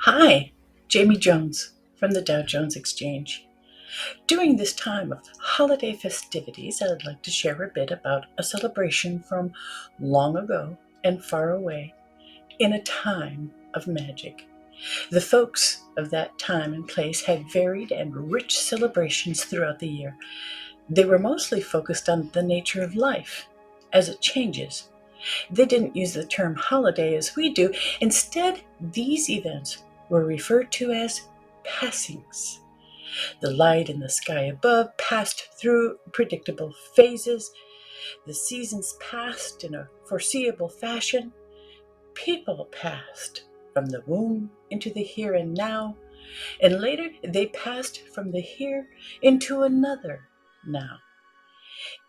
Hi, Jamie Jones from the Dow Jones Exchange. During this time of holiday festivities, I'd like to share a bit about a celebration from long ago and far away in a time of magic. The folks of that time and place had varied and rich celebrations throughout the year. They were mostly focused on the nature of life as it changes. They didn't use the term holiday as we do. Instead, these events were referred to as passings. The light in the sky above passed through predictable phases. The seasons passed in a foreseeable fashion. People passed from the womb into the here and now, and later they passed from the here into another now.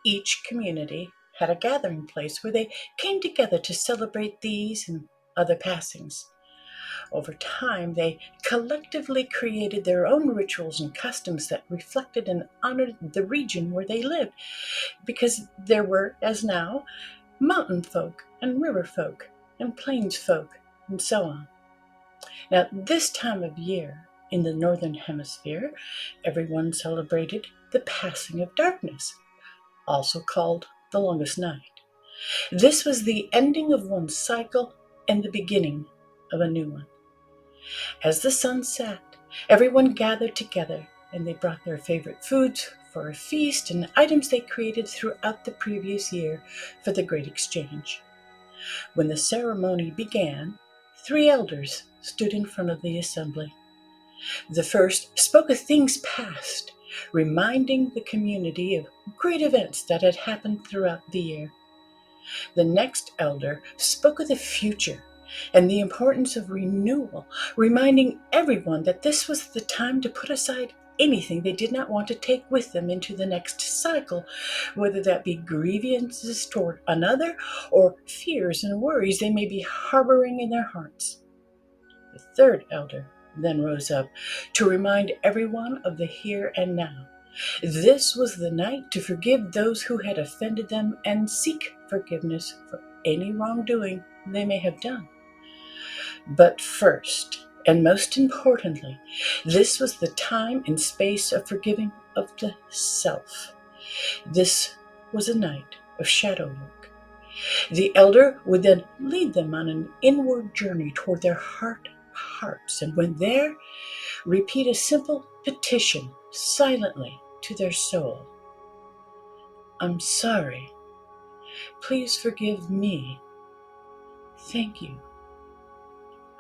Each community had a gathering place where they came together to celebrate these and other passings. Over time, they collectively created their own rituals and customs that reflected and honored the region where they lived, because there were, as now, mountain folk and river folk and plains folk and so on. Now, this time of year in the Northern Hemisphere, everyone celebrated the passing of darkness, also called the longest night. This was the ending of one cycle and the beginning of a new one. As the sun set, everyone gathered together and they brought their favorite foods for a feast and items they created throughout the previous year for the Great Exchange. When the ceremony began, 3 elders stood in front of the assembly. The first spoke of things past, reminding the community of great events that had happened throughout the year. The next elder spoke of the future and the importance of renewal, reminding everyone that this was the time to put aside anything they did not want to take with them into the next cycle, whether that be grievances toward another or fears and worries they may be harboring in their hearts. The third elder then rose up to remind everyone of the here and now. This was the night to forgive those who had offended them and seek forgiveness for any wrongdoing they may have done. But first, and most importantly, this was the time and space of forgiving of the self. This was a night of shadow work. The elder would then lead them on an inward journey toward their hearts, and when there, repeat a simple petition silently to their soul. I'm sorry. Please forgive me. Thank you.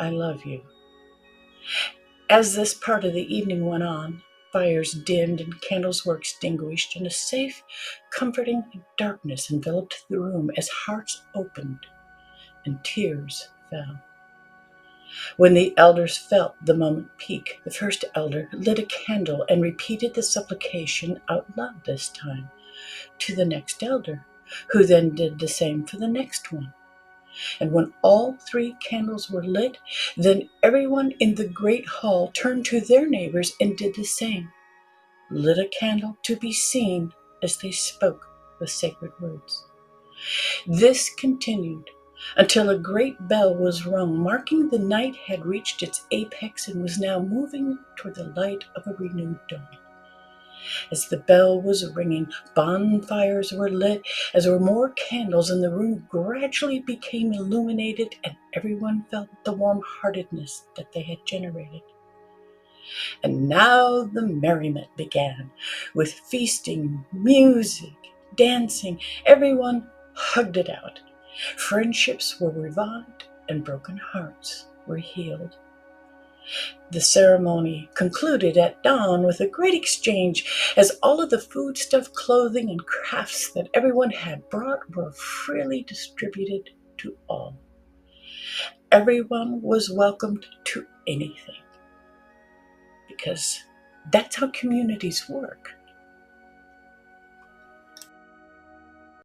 I love you. As this part of the evening went on, fires dimmed and candles were extinguished, and a safe, comforting darkness enveloped the room as hearts opened and tears fell. When the elders felt the moment peak, the first elder lit a candle and repeated the supplication out loud this time to the next elder, who then did the same for the next one. And when all 3 candles were lit, then everyone in the great hall turned to their neighbors and did the same, lit a candle to be seen as they spoke the sacred words. This continued until a great bell was rung, marking the night had reached its apex and was now moving toward the light of a renewed dawn. As the bell was ringing, bonfires were lit, as there were more candles, and the room gradually became illuminated, and everyone felt the warm-heartedness that they had generated. And now the merriment began, with feasting, music, dancing. Everyone hugged it out. Friendships were revived, and broken hearts were healed. The ceremony concluded at dawn with a great exchange, as all of the foodstuff, clothing, and crafts that everyone had brought were freely distributed to all. Everyone was welcomed to anything, because that's how communities work.